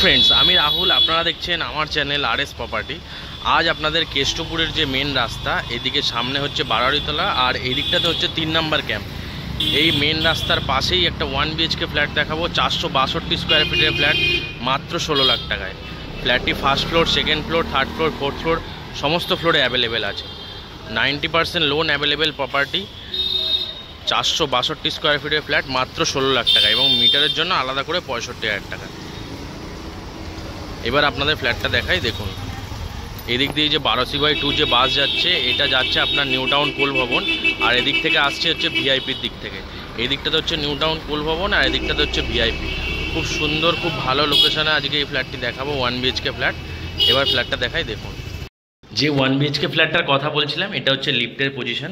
Friends আমি রাহুল আপনারা দেখছেন আমার চ্যানেল আরএস প্রপার্টি। আজ আপনাদের কেষ্টপুরের যে মেন রাস্তা এদিকে সামনে হচ্ছে বারোয়ারিতলা আর এই দিকটাতে হচ্ছে 3 নম্বর ক্যাম্প। এই মেন রাস্তার পাশেই একটা 1 BHK ফ্ল্যাট দেখাবো, 462 স্কোয়ার ফিটের ফ্ল্যাট, মাত্র 16 লাখ টাকায়। ফ্ল্যাটটি first floor, second floor, third floor, fourth floor সমস্ত ফ্লোরে অ্যাভেলেবেল আছে। 90% লোন অ্যাভেলেবেল প্রপার্টি, 462 স্কোয়ার ফিটের ফ্ল্যাট, মাত্র 16 লাখ টাকা এবং মিটারের জন্য আলাদা করে 65,000 টাকা। এবার আপনাদের ফ্ল্যাটটা দেখাই, দেখুন এদিক দিয়ে যে 12C/2 যে বাস যাচ্ছে এটা যাচ্ছে আপনার নিউ টাউন কোল ভবন, আর এদিক থেকে আসছে হচ্ছে ভিআইপির দিক থেকে। এই দিকটাতে হচ্ছে নিউ টাউন কোল ভবন আর এদিকটাতে হচ্ছে ভিআইপি। খুব সুন্দর, খুব ভালো লোকেশনে আজকে এই ফ্ল্যাটটি দেখাবো, 1 BHK ফ্ল্যাট। এবার ফ্ল্যাটটা দেখাই, দেখুন যে 1 BHK ফ্ল্যাটটার কথা বলছিলাম এটা হচ্ছে লিফটের পজিশন।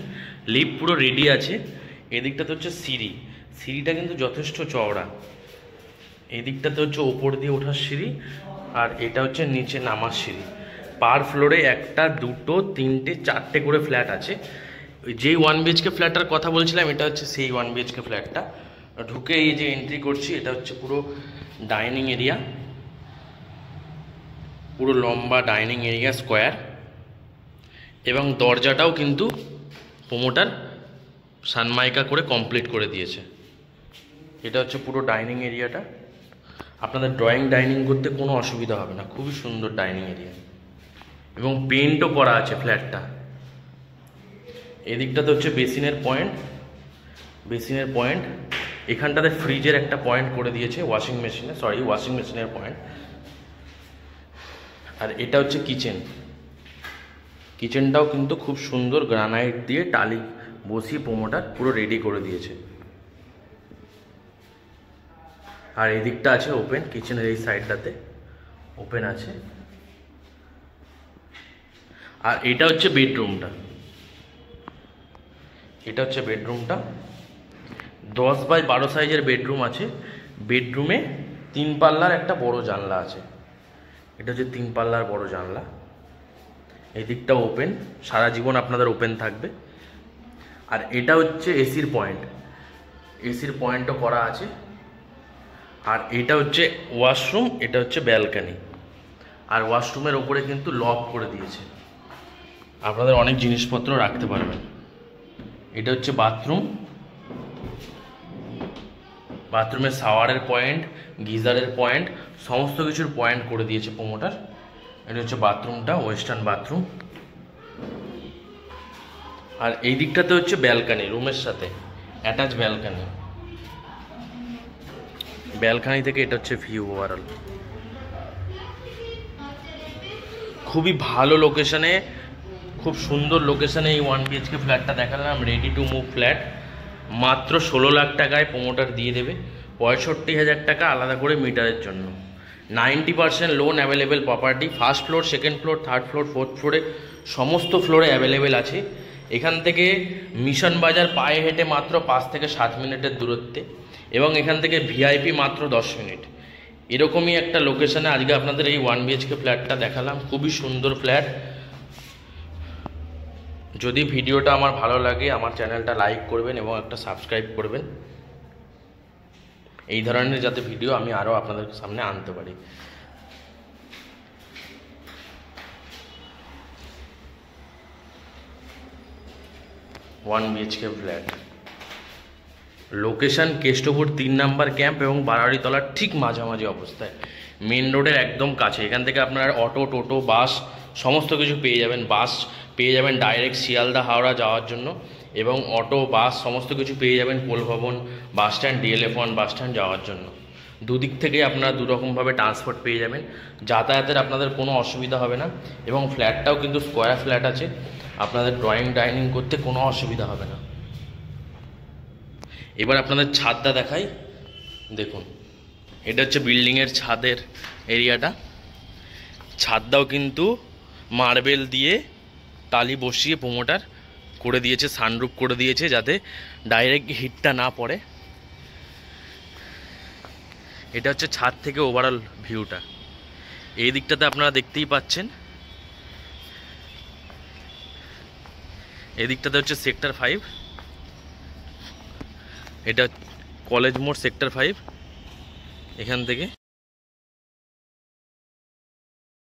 লিফট পুরো রেডি আছে। এদিকটাতে হচ্ছে সিঁড়িটা কিন্তু যথেষ্ট চওড়া। এই দিকটাতে হচ্ছে ওপর দিয়ে ওঠার সিঁড়ি আর এটা হচ্ছে নিচে নামার সিঁড়ি। পার ফ্লোরে 1টা 2টো 3টে 4টে করে ফ্ল্যাট আছে। যেই 1 BHK ফ্ল্যাটটার কথা বলছিলাম এটা হচ্ছে সেই 1 BHK ফ্ল্যাটটা। ঢুকে এই যে এন্ট্রি করছি এটা হচ্ছে পুরো ডাইনিং এরিয়া, পুরো লম্বা ডাইনিং এরিয়া স্কোয়ার, এবং দরজাটাও কিন্তু প্রোমোটার সানমাইকা করে কমপ্লিট করে দিয়েছে। এটা হচ্ছে পুরো ডাইনিং এরিয়াটা। আপনাদের ড্রয়িং ডাইনিং করতে কোনো অসুবিধা হবে না, খুবই সুন্দর ডাইনিং এরিয়া এবং পেন্টও করা আছে ফ্ল্যাটটা। এদিকটাতে হচ্ছে বেসিনের পয়েন্ট, এখানটাতে ফ্রিজের একটা পয়েন্ট করে দিয়েছে, ওয়াশিং মেশিনের পয়েন্ট। আর এটা হচ্ছে কিচেনটাও কিন্তু খুব সুন্দর গ্রানাইট দিয়ে টালি বসিয়ে প্রোমোটার পুরো রেডি করে দিয়েছে। আর এই দিকটা আছে ওপেন, কিচেনের এই সাইডটাতে ওপেন আছে। আর এটা হচ্ছে বেডরুমটা, 10x12 সাইজের বেডরুম আছে। বেডরুমে 3 পাল্লার একটা বড় জানলা আছে। এটা হচ্ছে 3 পাল্লার বড় জানলা। এই দিকটা ওপেন, সারা জীবন আপনাদের ওপেন থাকবে। আর এটা হচ্ছে এসির পয়েন্টও করা আছে। আর এটা হচ্ছে ওয়াশরুম, এটা হচ্ছে ব্যালকানি। আর ওয়াশরুমের ওপরে কিন্তু লক করে দিয়েছে, আপনাদের অনেক জিনিসপত্র রাখতে পারবেন। এটা হচ্ছে বাথরুমের শাওয়ারের পয়েন্ট, গিজারের পয়েন্ট, সমস্ত কিছুর পয়েন্ট করে দিয়েছে প্রোমোটার। এটা হচ্ছে বাথরুমটা, ওয়েস্টার্ন বাথরুম। আর এই দিকটাতে হচ্ছে ব্যালকানি, রুমের সাথে অ্যাটাচ ব্যালকানি থেকে এটা হচ্ছে ভিউ ওভারঅল। খুবই ভালো লোকেশনে, খুব সুন্দর লোকেশনে এই 1 BHK ফ্ল্যাটটা দেখালাম। রেডি টু মুভ ফ্ল্যাট, মাত্র 16 লাখ টাকায় প্রোমোটার দিয়ে দেবে। 65,000 টাকা আলাদা করে মিটারের জন্য। 90% loan available property. First floor, second floor, third floor, fourth ফ্লোরে সমস্ত ফ্লোরে অ্যাভেলেবেল আছে। এখান থেকে মিশন বাজার পায়ে হেঁটে মাত্র 5 থেকে 7 মিনিটের দূরত্বে, এবং এখান থেকে ভিআইপি মাত্র 10 মিনিট। এরকমই একটা লোকেশনে আজকে আপনাদের এই 1 BHK ফ্ল্যাটটা দেখালাম। খুবই সুন্দর ফ্ল্যাট। যদি ভিডিওটা আমার ভালো লাগে আমার চ্যানেলটা লাইক করবেন এবং একটা সাবস্ক্রাইব করবেন, এই ধরনের যাতে ভিডিও আমি আরও আপনাদের সামনে আনতে পারি। One BHK flat, location Keshtopur 3 নম্বর ক্যাম্প এবং বারোয়ারিতলার ঠিক মাঝামাঝি অবস্থায়, মেন রোডের একদম কাছে। এখান থেকে আপনারা অটো, টোটো, বাস সমস্ত কিছু পেয়ে যাবেন। বাস পেয়ে যাবেন ডাইরেক্ট শিয়ালদা হাওড়া যাওয়ার জন্য, এবং অটো, বাস সমস্ত কিছু পেয়ে যাবেন কোল ভবন bus stand, DLF1 bus stand যাওয়ার জন্য। দুদিক থেকে আপনারা দুরকমভাবে ট্রান্সপোর্ট পেয়ে যাবেন, যাতায়াতের আপনাদের কোনো অসুবিধা হবে না। এবং ফ্ল্যাটটাও কিন্তু স্কোয়ার ফ্ল্যাট আছে, আপনাদের ড্রয়িং ডাইনিং করতে কোনো অসুবিধা হবে না। এবার আপনাদের ছাদটা দেখাই, দেখুন এটা হচ্ছে বিল্ডিংয়ের ছাদের এরিয়াটা। ছাদটাও কিন্তু মার্বেল দিয়ে টালি বসিয়ে প্রোমোটার করে দিয়েছে, সানরুফ করে দিয়েছে যাতে ডাইরেক্ট হিটটা না পড়ে। এটা হচ্ছে ছাদ থেকে ওভারঅল ভিউটা। এই দিকটাতে আপনারা দেখতেই পাচ্ছেন, এই দিকটাতে হচ্ছে সেক্টর 5, এটা কলেজ মোড় সেক্টর 5। এখান থেকে